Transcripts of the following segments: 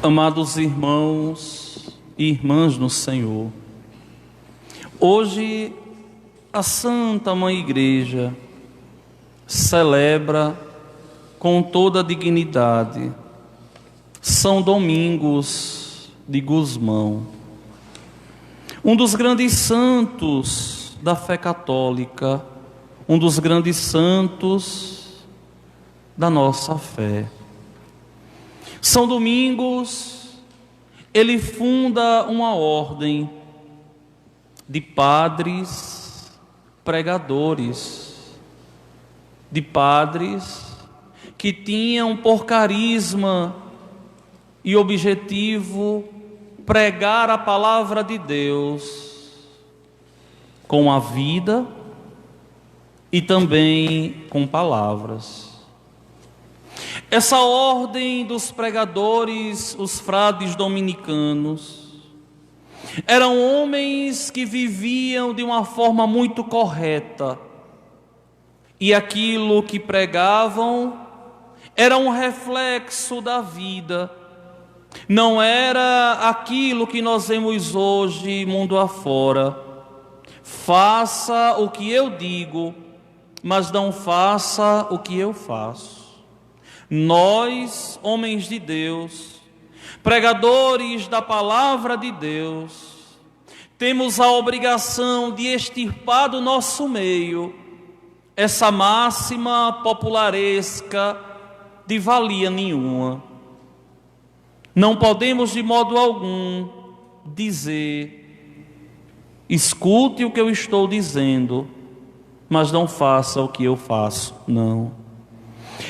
Amados irmãos e irmãs no Senhor, hoje a Santa Mãe Igreja celebra com toda a dignidade São Domingos de Gusmão, um dos grandes santos da fé católica, um dos grandes santos da nossa fé. São Domingos, ele funda uma ordem de padres pregadores, de padres que tinham por carisma e objetivo pregar a palavra de Deus com a vida e também com palavras. Essa ordem dos pregadores, os frades dominicanos, eram homens que viviam de uma forma muito correta, e aquilo que pregavam era um reflexo da vida, não era aquilo que nós vemos hoje mundo afora. Faça o que eu digo, mas não faça o que eu faço. Nós, homens de Deus, pregadores da palavra de Deus, temos a obrigação de extirpar do nosso meio essa máxima popularesca de valia nenhuma. Não podemos de modo algum dizer: escute o que eu estou dizendo, mas não faça o que eu faço. Não.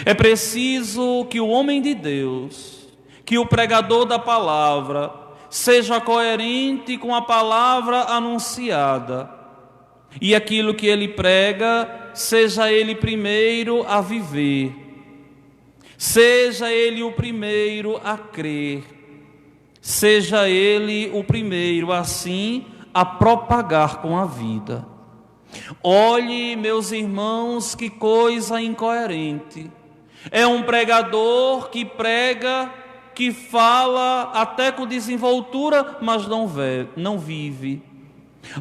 É preciso que o homem de Deus, que o pregador da palavra, seja coerente com a palavra anunciada, e aquilo que ele prega, seja ele primeiro a viver, seja ele o primeiro a crer, seja ele o primeiro, assim, a propagar com a vida. Olhe, meus irmãos, que coisa incoerente. É um pregador que prega, que fala até com desenvoltura, mas não vive.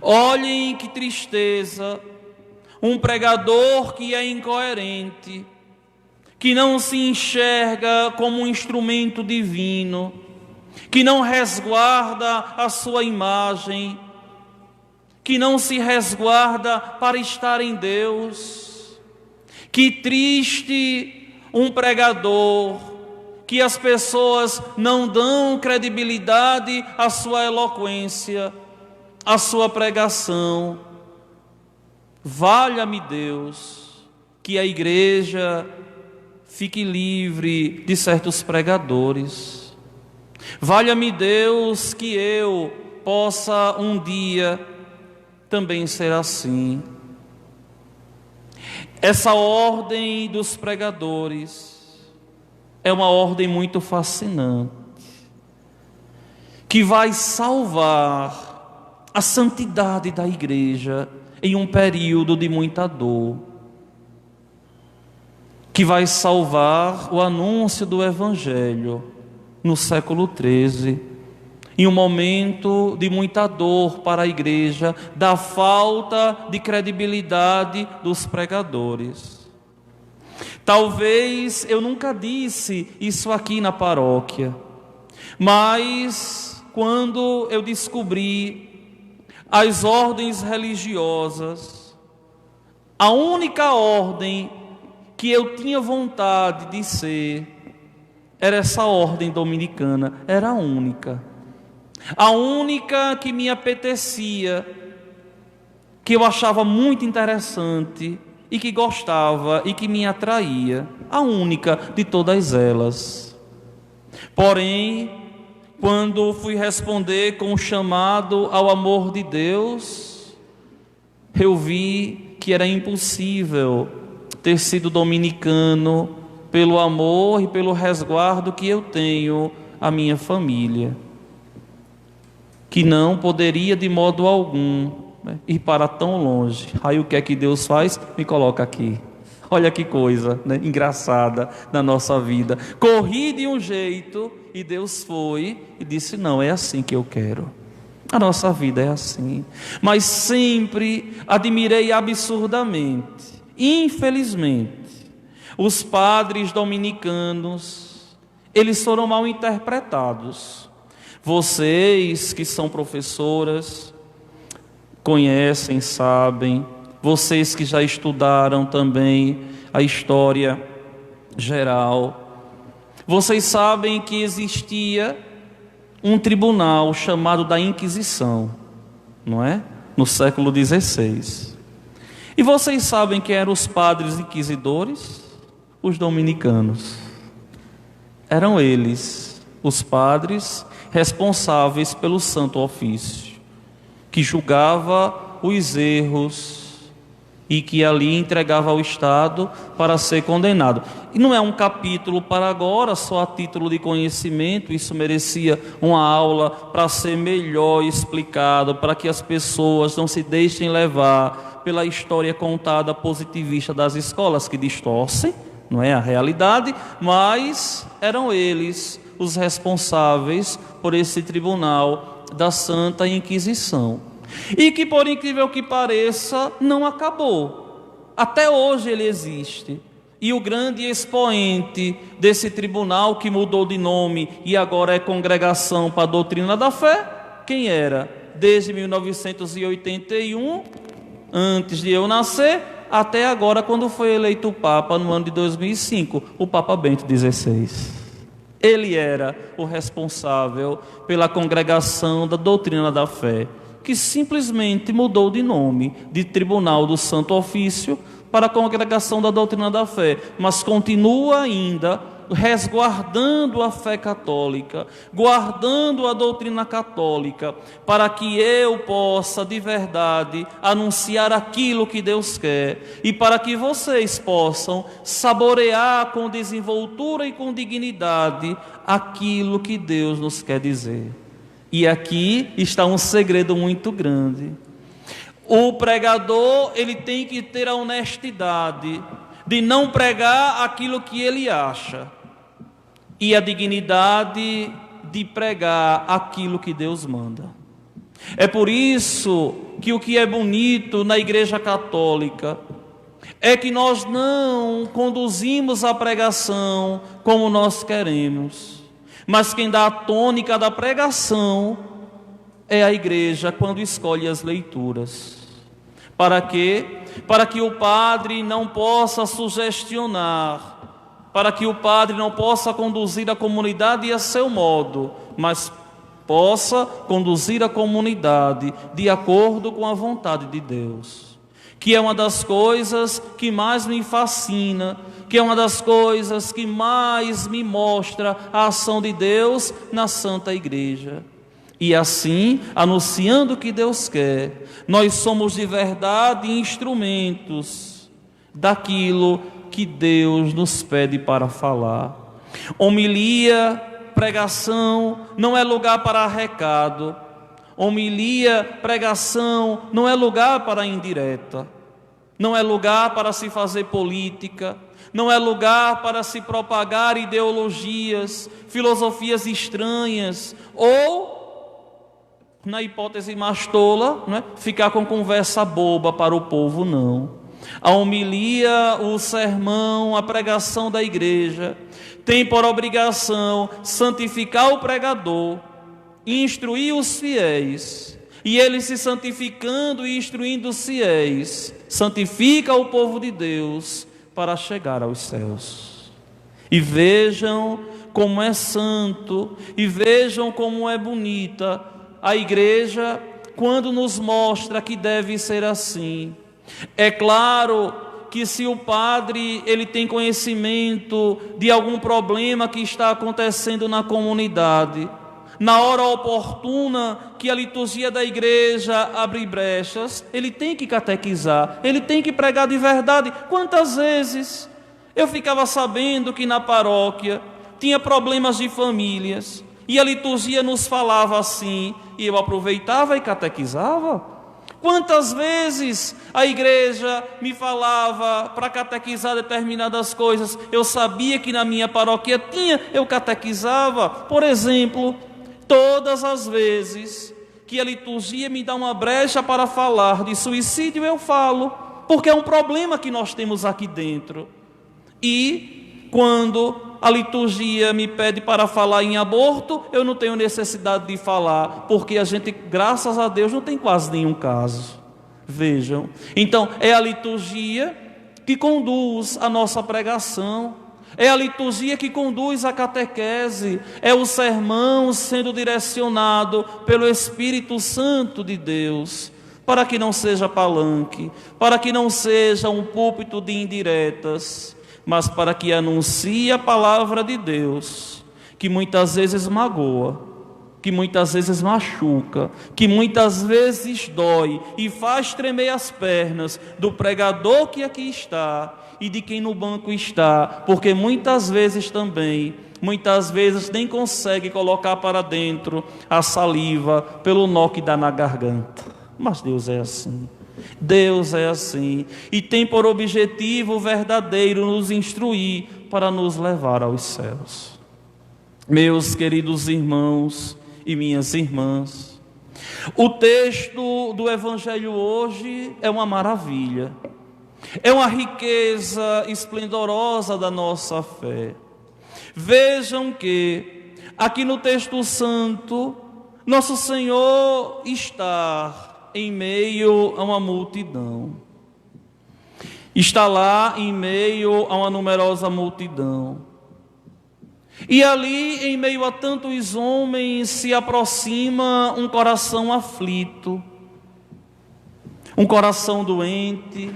Olhem que tristeza, um pregador que é incoerente, que não se enxerga como um instrumento divino, que não resguarda a sua imagem, que não se resguarda para estar em Deus. Que triste um pregador que as pessoas não dão credibilidade à sua eloquência, à sua pregação. Valha-me Deus, que a igreja fique livre de certos pregadores. Valha-me Deus, que eu possa um dia também ser assim. Essa ordem dos pregadores é uma ordem muito fascinante, que vai salvar a santidade da igreja em um período de muita dor, que vai salvar o anúncio do Evangelho no século XIII, em um momento de muita dor para a igreja, da falta de credibilidade dos pregadores. Talvez eu nunca disse isso aqui na paróquia, mas quando eu descobri as ordens religiosas, a única ordem que eu tinha vontade de ser era essa ordem dominicana, era a única que me apetecia, que eu achava muito interessante e que gostava e que me atraía, a única de todas elas. Porém, quando fui responder com o chamado ao amor de Deus, eu vi que era impossível ter sido dominicano pelo amor e pelo resguardo que eu tenho à minha família, que não poderia de modo algum ir para tão longe. Aí o que é que Deus faz? Me coloca aqui. Olha que coisa, né, engraçada na nossa vida. Corri de um jeito e Deus foi e disse: não, é assim que eu quero. A nossa vida é assim. Mas sempre admirei absurdamente, infelizmente, os padres dominicanos, eles foram mal interpretados. Vocês que são professoras, conhecem, sabem. Vocês que já estudaram também a história geral, vocês sabem que existia um tribunal chamado da Inquisição, não é? No século XVI. E vocês sabem quem eram os padres inquisidores? Os dominicanos. Eram eles, os padres responsáveis pelo Santo Ofício, que julgava os erros e que ali entregava ao Estado para ser condenado. E não é um capítulo para agora, só a título de conhecimento. Isso merecia uma aula para ser melhor explicado, para que as pessoas não se deixem levar pela história contada positivista das escolas, que distorcem, não é a realidade, mas eram eles os responsáveis por esse tribunal da Santa Inquisição. E que, por incrível que pareça, não acabou. Até hoje ele existe. E o grande expoente desse tribunal, que mudou de nome e agora é Congregação para a Doutrina da Fé, quem era? Desde 1981, antes de eu nascer, até agora, quando foi eleito o Papa no ano de 2005, o Papa Bento XVI. Ele era o responsável pela Congregação da Doutrina da Fé, que simplesmente mudou de nome, de Tribunal do Santo Ofício para a Congregação da Doutrina da Fé, mas continua ainda resguardando a fé católica, guardando a doutrina católica, para que eu possa de verdade anunciar aquilo que Deus quer, e para que vocês possam saborear com desenvoltura e com dignidade aquilo que Deus nos quer dizer. E aqui está um segredo muito grande. O pregador, ele tem que ter a honestidade de não pregar aquilo que ele acha, e a dignidade de pregar aquilo que Deus manda. É por isso que o que é bonito na Igreja Católica é que nós não conduzimos a pregação como nós queremos, mas quem dá a tônica da pregação é a igreja quando escolhe as leituras. Para quê? Para que o padre não possa sugestionar, para que o padre não possa conduzir a comunidade a seu modo, mas possa conduzir a comunidade de acordo com a vontade de Deus. Que é uma das coisas que mais me fascina, que é uma das coisas que mais me mostra a ação de Deus na Santa Igreja. E assim, anunciando o que Deus quer, nós somos de verdade instrumentos daquilo que Deus nos pede para falar. Homilia, pregação, não é lugar para recado. Homilia, pregação, não é lugar para indireta. Não é lugar para se fazer política. Não é lugar para se propagar ideologias, filosofias estranhas, ou, na hipótese mais tola, né, ficar com conversa boba para o povo, não. A homilia, o sermão, a pregação da igreja tem por obrigação santificar o pregador, instruir os fiéis, e ele se santificando e instruindo os fiéis, santifica o povo de Deus para chegar aos céus. E vejam como é santo, e vejam como é bonita a igreja quando nos mostra que deve ser assim. É claro que se o padre ele tem conhecimento de algum problema que está acontecendo na comunidade, na hora oportuna que a liturgia da igreja abre brechas, ele tem que catequizar, ele tem que pregar de verdade. Quantas vezes eu ficava sabendo que na paróquia tinha problemas de famílias, e a liturgia nos falava assim, e eu aproveitava e catequizava. Quantas vezes a igreja me falava para catequizar determinadas coisas, eu sabia que na minha paróquia tinha, eu catequizava. Por exemplo, todas as vezes que a liturgia me dá uma brecha para falar de suicídio, eu falo, porque é um problema que nós temos aqui dentro. E quando a liturgia me pede para falar em aborto, eu não tenho necessidade de falar, porque a gente, graças a Deus, não tem quase nenhum caso. Vejam, então é a liturgia que conduz a nossa pregação, é a liturgia que conduz a catequese, é o sermão sendo direcionado pelo Espírito Santo de Deus, para que não seja palanque, para que não seja um púlpito de indiretas, mas para que anuncie a palavra de Deus, que muitas vezes magoa, que muitas vezes machuca, que muitas vezes dói e faz tremer as pernas do pregador que aqui está e de quem no banco está, porque muitas vezes nem consegue colocar para dentro a saliva pelo nó que dá na garganta. Mas Deus é assim. Deus é assim e tem por objetivo verdadeiro nos instruir para nos levar aos céus. Meus queridos irmãos e minhas irmãs, o texto do Evangelho hoje é uma maravilha, é uma riqueza esplendorosa da nossa fé. Vejam que aqui no texto santo, nosso Senhor está em meio a uma multidão. Está lá em meio a uma numerosa multidão. E ali, em meio a tantos homens, se aproxima um coração aflito, um coração doente.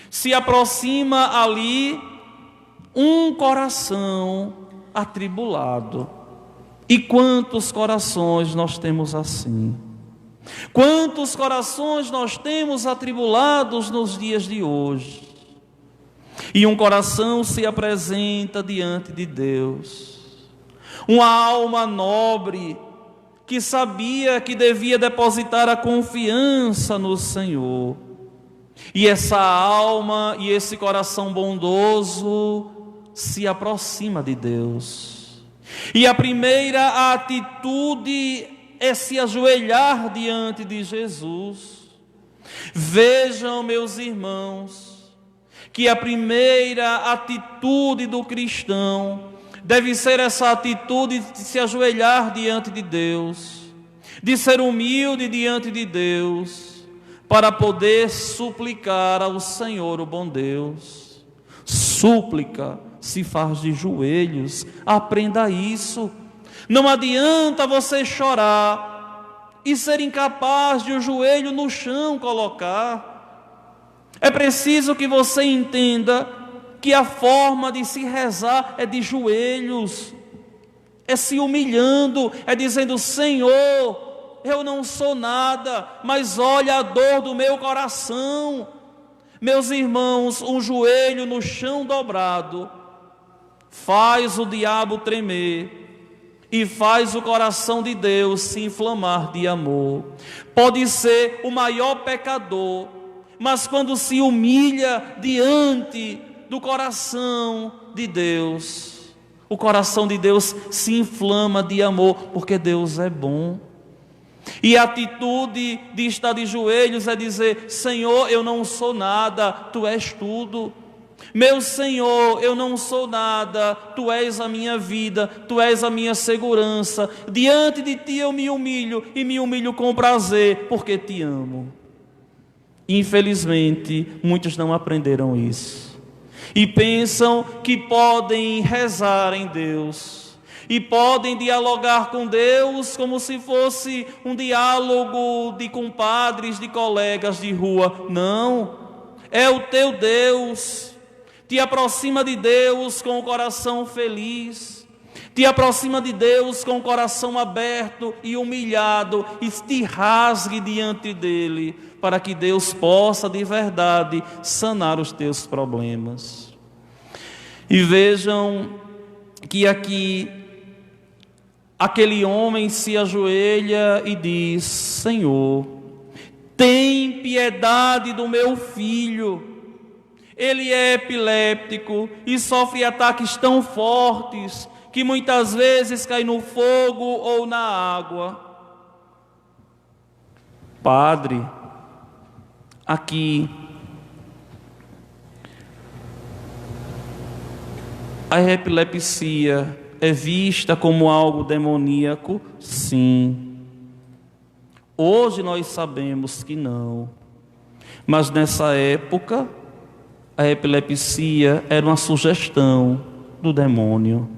Se aproxima ali um coração atribulado. E quantos corações nós temos assim? Quantos corações nós temos atribulados nos dias de hoje? E um coração se apresenta diante de Deus, uma alma nobre que sabia que devia depositar a confiança no Senhor. E essa alma e esse coração bondoso se aproxima de Deus. E a primeira atitude é se ajoelhar diante de Jesus. Vejam, meus irmãos, que a primeira atitude do cristão deve ser essa atitude de se ajoelhar diante de Deus, de ser humilde diante de Deus, para poder suplicar ao Senhor, o bom Deus. Súplica se faz de joelhos, aprenda isso. Não adianta você chorar e ser incapaz de o joelho no chão colocar. É preciso que você entenda que a forma de se rezar é de joelhos, é se humilhando, é dizendo: Senhor, eu não sou nada, mas olha a dor do meu coração. Meus irmãos, um joelho no chão dobrado faz o diabo tremer e faz o coração de Deus se inflamar de amor. Pode ser o maior pecador, mas quando se humilha diante do coração de Deus, o coração de Deus se inflama de amor, porque Deus é bom. E a atitude de estar de joelhos é dizer: Senhor, eu não sou nada, Tu és tudo. Meu Senhor, eu não sou nada, Tu és a minha vida, Tu és a minha segurança. Diante de Ti eu me humilho, e me humilho com prazer, porque Te amo. Infelizmente, muitos não aprenderam isso. E pensam que podem rezar em Deus, e podem dialogar com Deus como se fosse um diálogo de compadres, de colegas de rua. Não, é o teu Deus. Te aproxima de Deus com o coração feliz, te aproxima de Deus com o coração aberto e humilhado, e te rasgue diante dEle, para que Deus possa de verdade sanar os teus problemas. E vejam que aqui aquele homem se ajoelha e diz: Senhor, tem piedade do meu filho. Ele é epiléptico e sofre ataques tão fortes que muitas vezes cai no fogo ou na água. Padre, aqui a epilepsia é vista como algo demoníaco? Sim. Hoje nós sabemos que não. Mas nessa época, a epilepsia era uma sugestão do demônio.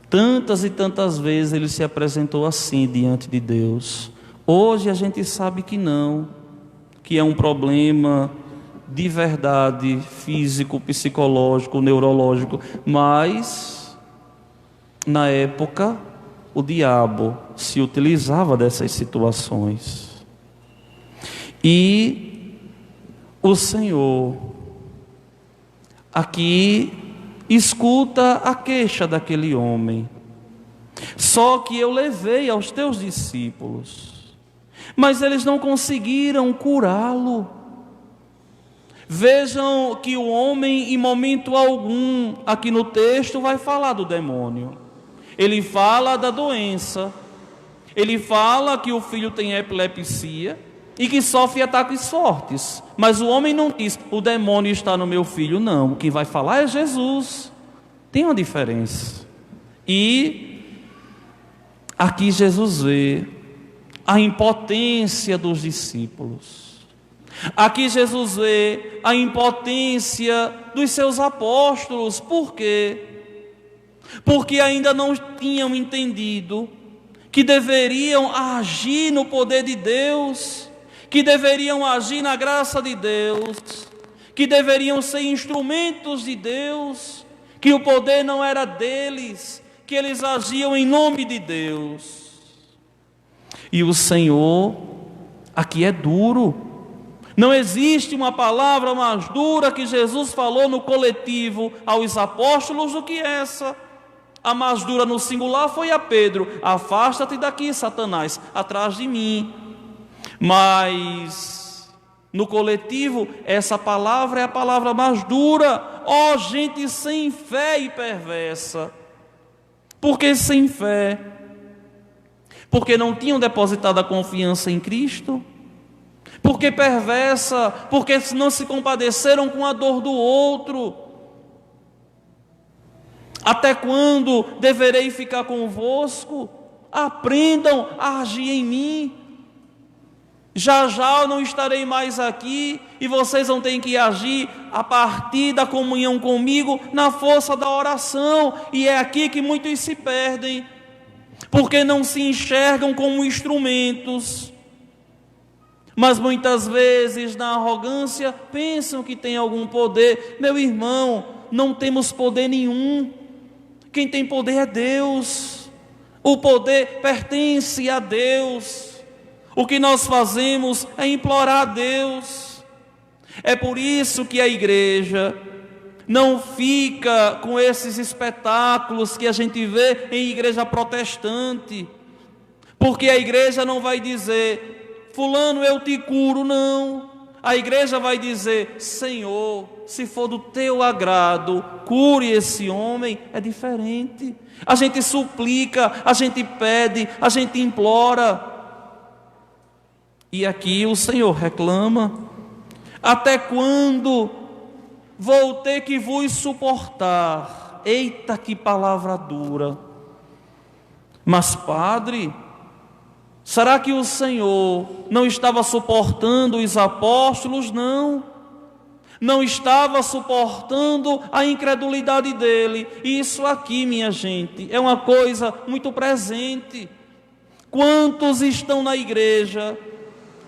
Tantas e tantas vezes ele se apresentou assim diante de Deus. Hoje a gente sabe que não, que é um problema de verdade físico, psicológico, neurológico, mas na época o diabo se utilizava dessas situações. E o Senhor aqui escuta a queixa daquele homem. Só que eu levei aos teus discípulos, mas eles não conseguiram curá-lo. Vejam que o homem, em momento algum, aqui no texto, vai falar do demônio. Ele fala da doença. Ele fala que o filho tem epilepsia e que sofre ataques fortes. Mas o homem não diz, o demônio está no meu filho. Não, quem vai falar é Jesus. Tem uma diferença. E aqui Jesus vê a impotência dos discípulos. Aqui Jesus vê a impotência dos seus apóstolos. Por quê? Porque ainda não tinham entendido que deveriam agir no poder de Deus, que deveriam agir na graça de Deus, que deveriam ser instrumentos de Deus, que o poder não era deles, que eles agiam em nome de Deus. E o Senhor aqui é duro. Não existe uma palavra mais dura que Jesus falou no coletivo aos apóstolos do que essa. A mais dura no singular foi a Pedro: afasta-te daqui, Satanás, atrás de mim. Mas no coletivo, essa palavra é a palavra mais dura. Ó, gente sem fé e perversa. Por que sem fé? Porque não tinham depositado a confiança em Cristo? Porque perversa? Porque não se compadeceram com a dor do outro? Até quando deverei ficar convosco? Aprendam a agir em mim. Já já eu não estarei mais aqui e vocês vão ter que agir a partir da comunhão comigo na força da oração. E é aqui que muitos se perdem, porque não se enxergam como instrumentos, mas muitas vezes na arrogância pensam que tem algum poder. Meu irmão, não temos poder nenhum. Quem tem poder é Deus. O poder pertence a Deus. O que nós fazemos é implorar a Deus. É por isso que a igreja não fica com esses espetáculos que a gente vê em igreja protestante, porque a igreja não vai dizer, fulano, eu te curo, não. A igreja vai dizer, Senhor, se for do teu agrado, cure esse homem. É diferente. A gente suplica, a gente pede, a gente implora. E aqui o Senhor reclama: até quando vou ter que vos suportar? Eita, que palavra dura. Mas, Padre, será que o Senhor não estava suportando os apóstolos? Não estava suportando a incredulidade dele. Isso aqui, minha gente, é uma coisa muito presente. Quantos estão na igreja,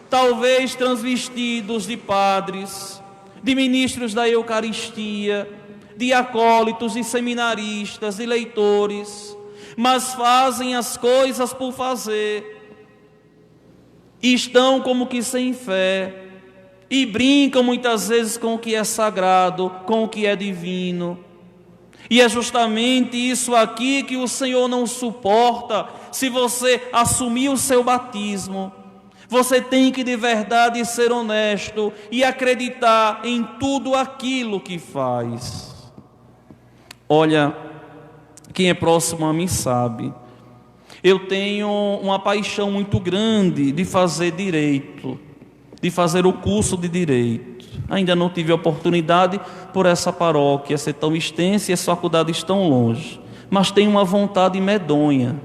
talvez transvestidos de padres, de ministros da Eucaristia, de acólitos, de seminaristas, de leitores, mas fazem as coisas por fazer, e estão como que sem fé, e brincam muitas vezes com o que é sagrado, com o que é divino. E é justamente isso aqui que o Senhor não suporta. Se você assumir o seu batismo, Você tem que de verdade ser honesto e acreditar em tudo aquilo que faz. Olha, quem é próximo a mim sabe, eu tenho uma paixão muito grande de fazer direito, de fazer o curso de direito. Ainda não tive oportunidade por essa paróquia ser tão extensa e as faculdades tão longe, mas tenho uma vontade medonha.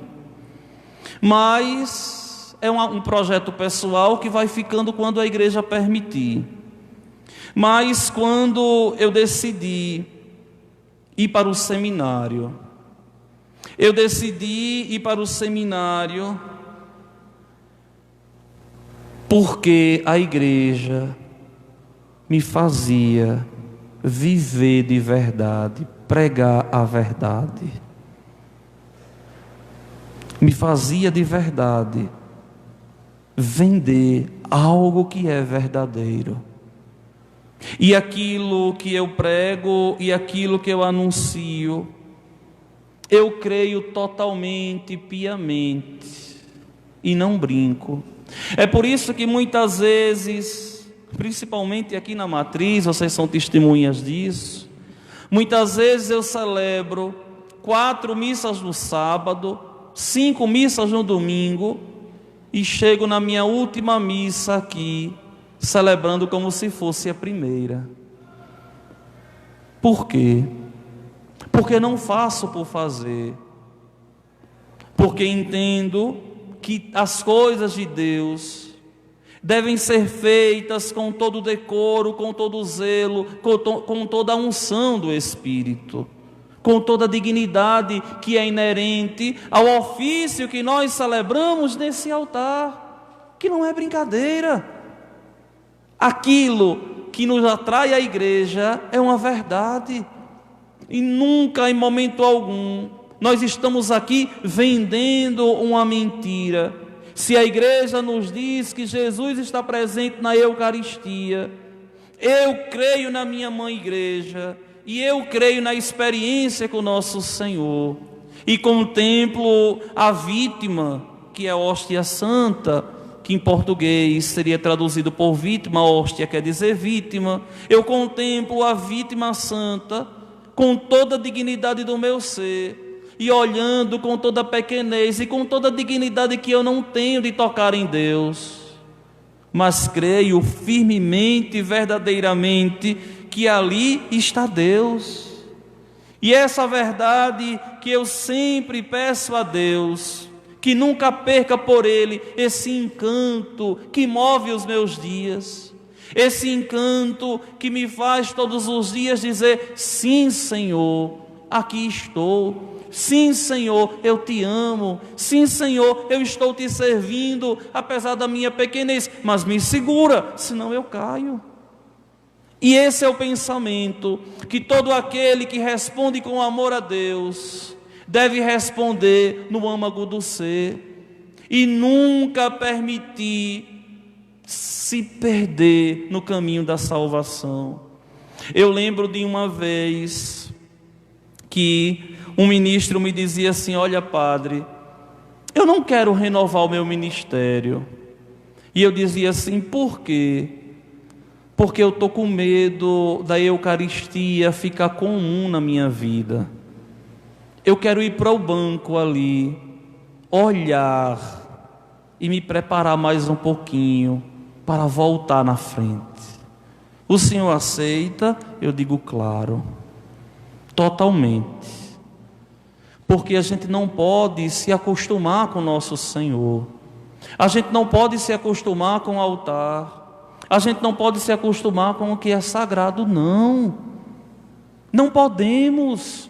Mas é um projeto pessoal que vai ficando quando a igreja permitir. Mas quando eu decidi ir para o seminário, porque a igreja me fazia viver de verdade, pregar a verdade. Me fazia de verdade vender algo que é verdadeiro. E aquilo que eu prego e aquilo que eu anuncio, eu creio totalmente, piamente, e não brinco. É por isso que muitas vezes, principalmente aqui na matriz, vocês são testemunhas disso, muitas vezes eu celebro 4 missas no sábado, 5 missas no domingo, e chego na minha última missa aqui, celebrando como se fosse a primeira. Por quê? Porque não faço por fazer, porque entendo que as coisas de Deus devem ser feitas com todo decoro, com todo zelo, com toda a unção do Espírito, com toda a dignidade que é inerente ao ofício que nós celebramos nesse altar, que não é brincadeira. Aquilo que nos atrai à igreja é uma verdade, e nunca, em momento algum, nós estamos aqui vendendo uma mentira. Se a igreja nos diz que Jesus está presente na Eucaristia, eu creio na minha mãe igreja, e eu creio na experiência com nosso Senhor, e contemplo a vítima, que é a hóstia santa, que em português seria traduzido por vítima, hóstia quer dizer vítima. Eu contemplo a vítima santa com toda a dignidade do meu ser, e olhando com toda a pequenez e com toda a dignidade que eu não tenho de tocar em Deus, mas creio firmemente e verdadeiramente que ali está Deus. E essa verdade que eu sempre peço a Deus, que nunca perca por Ele esse encanto que move os meus dias, esse encanto que me faz todos os dias dizer: sim, Senhor, aqui estou. Sim, Senhor, eu te amo. Sim, Senhor, eu estou te servindo, apesar da minha pequenez, mas me segura, senão eu caio. E esse é o pensamento que todo aquele que responde com amor a Deus deve responder no âmago do ser, e nunca permitir se perder no caminho da salvação. Eu lembro de uma vez que um ministro me dizia assim: olha, padre, eu não quero renovar o meu ministério. E eu dizia assim: por quê? Porque eu estou com medo da Eucaristia ficar comum na minha vida. Eu quero ir para o banco ali, olhar e me preparar mais um pouquinho para voltar na frente. O senhor aceita? Eu digo claro, totalmente. Porque a gente não pode se acostumar com nosso Senhor. A gente não pode se acostumar com o altar. A gente não pode se acostumar com o que é sagrado, não. Não podemos.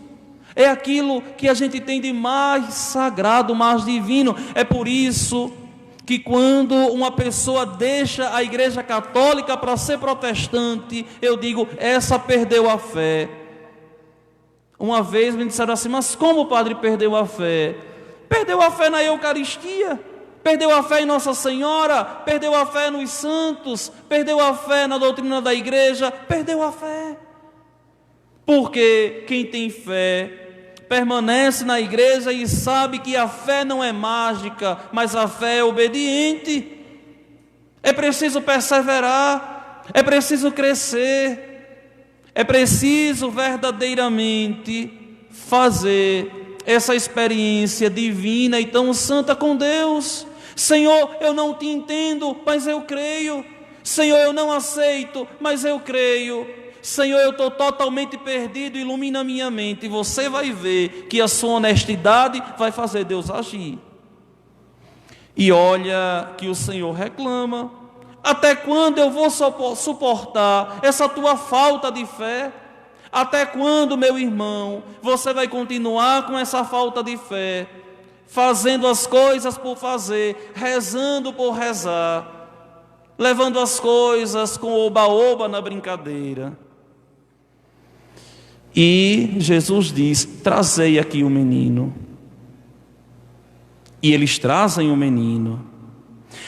É aquilo que a gente tem de mais sagrado, mais divino. É por isso que quando uma pessoa deixa a igreja católica para ser protestante, eu digo: essa perdeu a fé. Uma vez me disseram assim: mas como o padre perdeu a fé? Perdeu a fé na Eucaristia, perdeu a fé em Nossa Senhora, perdeu a fé nos santos, perdeu a fé na doutrina da igreja, perdeu a fé. Porque quem tem fé permanece na igreja e sabe que a fé não é mágica, mas a fé é obediente. é preciso perseverar, é preciso crescer, é preciso verdadeiramente fazer essa experiência divina e tão santa com Deus. Senhor, eu não te entendo, mas eu creio. Senhor, eu não aceito, mas eu creio. Senhor, eu estou totalmente perdido, ilumina a minha mente. E você vai ver que a sua honestidade vai fazer Deus agir. E olha que o Senhor reclama: até quando eu vou suportar essa tua falta de fé? Até quando, meu irmão, você vai continuar com essa falta de fé, fazendo as coisas por fazer, rezando por rezar, levando as coisas com oba-oba na brincadeira? E Jesus diz: trazei aqui o menino. E eles trazem o menino.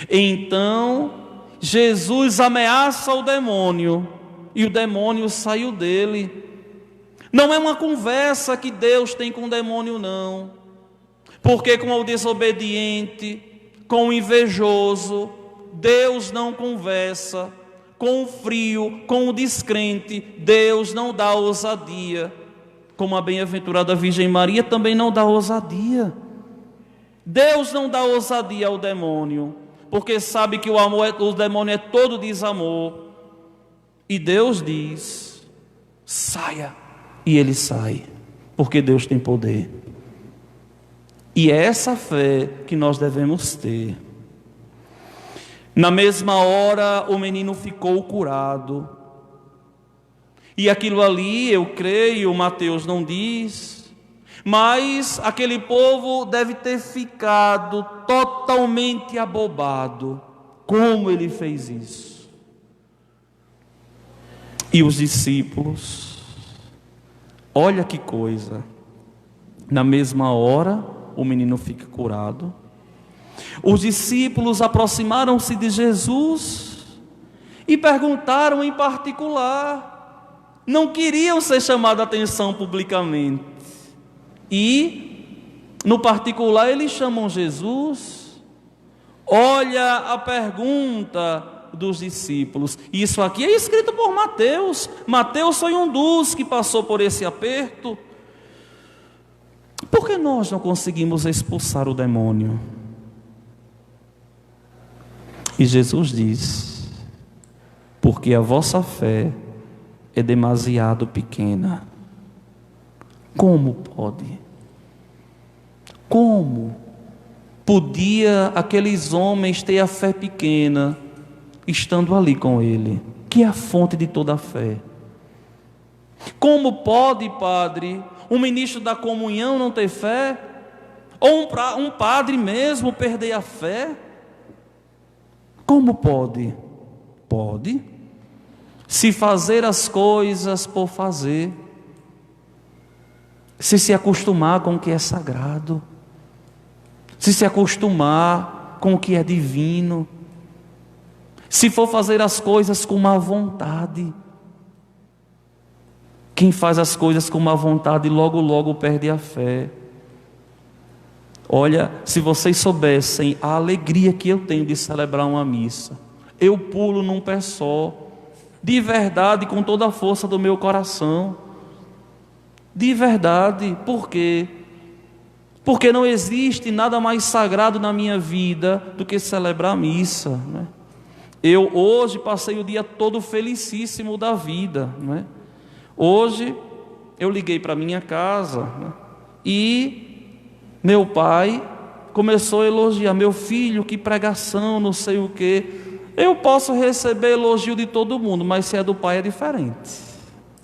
Então Jesus ameaça o demônio, e o demônio saiu dele. Não é uma conversa que Deus tem com o demônio, não. Porque com o desobediente, com o invejoso, Deus não conversa. Com o frio, com o descrente, Deus não dá ousadia. Como a bem-aventurada Virgem Maria também não dá ousadia. Deus não dá ousadia ao demônio, porque sabe que o demônio é todo desamor. E Deus diz: saia. E ele sai, porque Deus tem poder. E é essa fé que nós devemos ter. Na mesma hora, o menino ficou curado. E aquilo ali, eu creio, Mateus não diz, mas aquele povo deve ter ficado totalmente abobado. Como ele fez isso? E os discípulos, olha que coisa, na mesma hora o menino fica curado. Os discípulos aproximaram-se de Jesus e perguntaram em particular. Não queriam ser chamados a atenção publicamente. E, no particular, eles chamam Jesus. Olha a pergunta dos discípulos. Isso aqui é escrito por Mateus. Mateus foi um dos que passou por esse aperto. Por que nós não conseguimos expulsar o demônio? E Jesus diz: porque a vossa fé é demasiado pequena. Como pode? Como podia aqueles homens ter a fé pequena, estando ali com ele, que é a fonte de toda a fé? Como pode, Padre, um ministro da comunhão não ter fé? Ou um padre mesmo perder a fé? Como pode? Pode, se fazer as coisas por fazer, se acostumar com o que é sagrado, se acostumar com o que é divino, se for fazer as coisas com má vontade. Quem faz as coisas com má vontade logo logo perde a fé. Olha, se vocês soubessem a alegria que eu tenho de celebrar uma missa, eu pulo num pé só, de verdade, com toda a força do meu coração, de verdade. Por quê? Porque não existe nada mais sagrado na minha vida do que celebrar a missa, né? Eu hoje passei o dia todo felicíssimo da vida, né? Hoje eu liguei para minha casa, né? E meu pai começou a elogiar: meu filho, que pregação, não sei o quê. Eu posso receber elogio de todo mundo, mas se é do pai é diferente,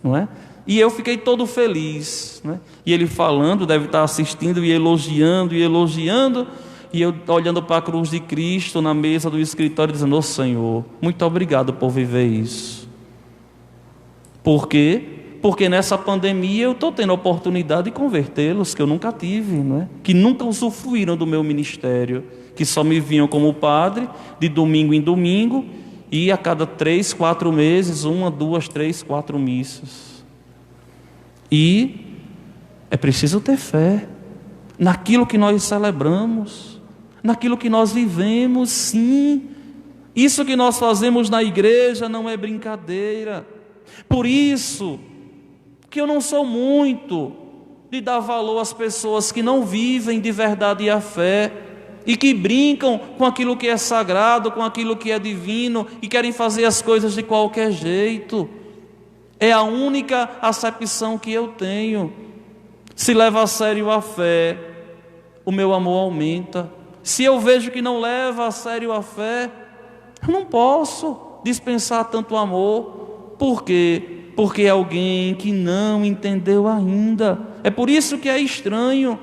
não é? E eu fiquei todo feliz, né? E ele falando, deve estar assistindo e elogiando, e eu olhando para a cruz de Cristo na mesa do escritório, dizendo: ô Senhor, muito obrigado por viver isso. Por quê? Porque nessa pandemia eu estou tendo a oportunidade de convertê-los, que eu nunca tive, não é? Que nunca usufruíram do meu ministério, que só me vinham como padre, de domingo em domingo, e a cada 3, 4 meses, 1, 2, 3, 4 missas. E é preciso ter fé naquilo que nós celebramos, naquilo que nós vivemos, sim. Isso que nós fazemos na igreja não é brincadeira. Por isso que eu não sou muito de dar valor às pessoas que não vivem de verdade a fé e que brincam com aquilo que é sagrado, com aquilo que é divino e querem fazer as coisas de qualquer jeito. É a única acepção que eu tenho. Se leva a sério a fé, o meu amor aumenta. Se eu vejo que não leva a sério a fé, eu não posso dispensar tanto amor. Por quê? Porque é alguém que não entendeu ainda. É por isso que é estranho.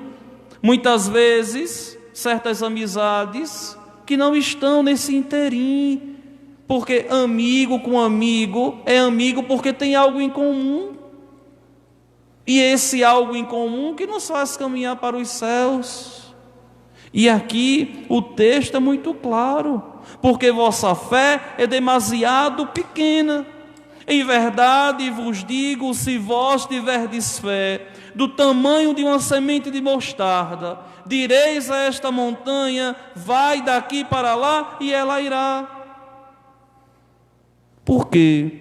Muitas vezes, certas amizades que não estão nesse interim. Porque amigo com amigo é amigo porque tem algo em comum. E esse algo em comum que nos faz caminhar para os céus. E aqui o texto é muito claro. Porque vossa fé é demasiado pequena. Em verdade vos digo, se vós tiverdes fé do tamanho de uma semente de mostarda, direis a esta montanha, vai daqui para lá, e ela irá. Por quê?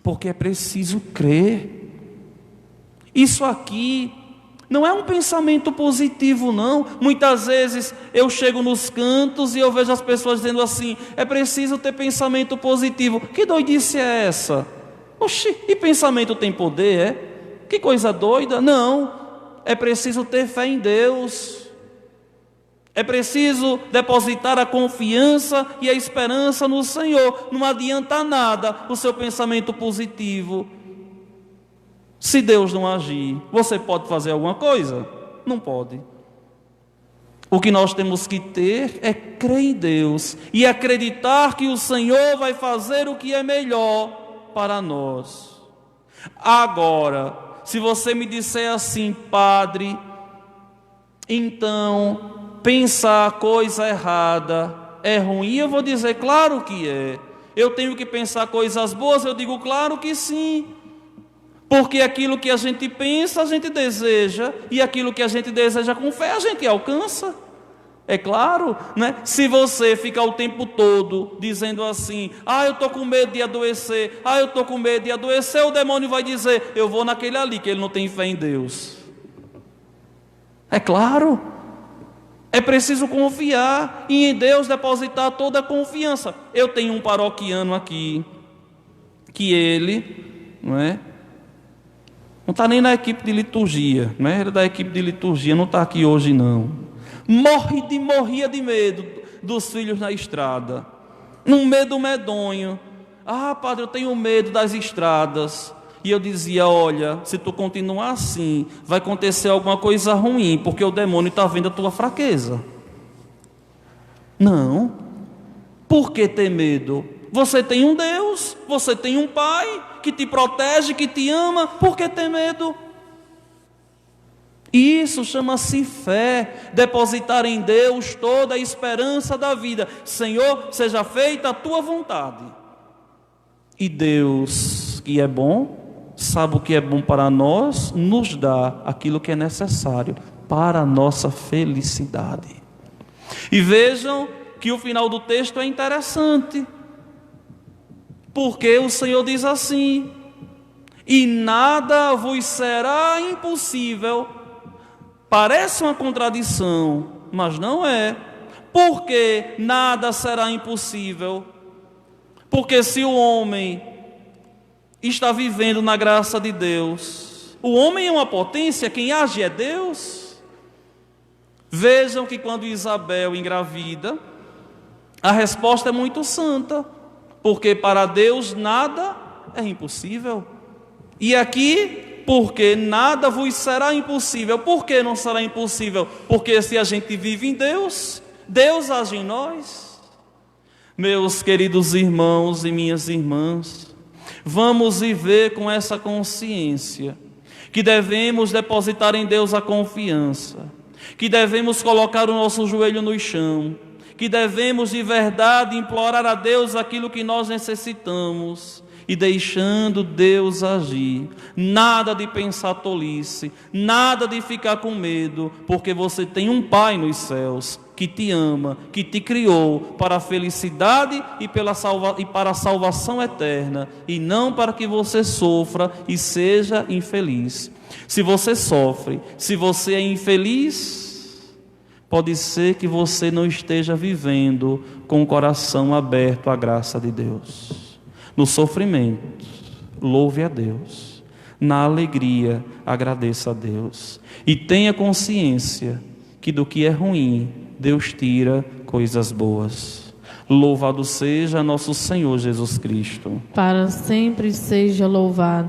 Porque é preciso crer. Isso aqui não é um pensamento positivo, não. Muitas vezes eu chego nos cantos e eu vejo as pessoas dizendo assim: é preciso ter pensamento positivo. Que doidice é essa? Oxi, e pensamento tem poder, é? Que coisa doida. Não, é preciso ter fé em Deus. É preciso depositar a confiança e a esperança no Senhor. Não adianta nada o seu pensamento positivo se Deus não agir. Você pode fazer alguma coisa? Não pode. O que nós temos que ter é crer em Deus e acreditar que o Senhor vai fazer o que é melhor para nós. Agora, se você me disser assim: padre, então pensar coisa errada é ruim, eu vou dizer: claro que é. Eu tenho que pensar coisas boas? Eu digo: claro que sim. Porque aquilo que a gente pensa, a gente deseja, e aquilo que a gente deseja com fé, a gente alcança. É claro, né? Se você ficar o tempo todo dizendo assim: eu estou com medo de adoecer, eu estou com medo de adoecer, o demônio vai dizer: eu vou naquele ali, que ele não tem fé em Deus. É claro. É preciso confiar e em Deus depositar toda a confiança. Eu tenho um paroquiano aqui, que ele, não está nem na equipe de liturgia, ele é da equipe de liturgia, não está aqui hoje não. Morria de medo dos filhos na estrada, um medo medonho. Padre, eu tenho medo das estradas. E eu dizia: olha, se tu continuar assim, vai acontecer alguma coisa ruim, porque o demônio está vendo a tua fraqueza. Não. Por que ter medo? Você tem um Deus, você tem um Pai que te protege, que te ama. Por que ter medo? Isso chama-se fé, depositar em Deus toda a esperança da vida. Senhor, seja feita a tua vontade. E Deus, que é bom, sabe o que é bom para nós, nos dá aquilo que é necessário para a nossa felicidade. E vejam que o final do texto é interessante, porque o Senhor diz assim: e nada vos será impossível. Parece uma contradição, mas não é. Porque nada será impossível? Porque se o homem está vivendo na graça de Deus, o homem é uma potência, quem age é Deus. Vejam que quando Isabel engravida, a resposta é muito santa, porque para Deus nada é impossível. E aqui, porque nada vos será impossível. Por que não será impossível? Porque se a gente vive em Deus, Deus age em nós. Meus queridos irmãos e minhas irmãs, vamos viver com essa consciência, que devemos depositar em Deus a confiança, que devemos colocar o nosso joelho no chão, que devemos de verdade implorar a Deus aquilo que nós necessitamos, e deixando Deus agir. Nada de pensar tolice, nada de ficar com medo, porque você tem um Pai nos céus que te ama, que te criou para a felicidade e para a salvação eterna, e não para que você sofra e seja infeliz. Se você sofre, se você é infeliz, pode ser que você não esteja vivendo com o coração aberto à graça de Deus. No sofrimento, louve a Deus. Na alegria, agradeça a Deus. E tenha consciência que do que é ruim, Deus tira coisas boas. Louvado seja nosso Senhor Jesus Cristo. Para sempre seja louvado.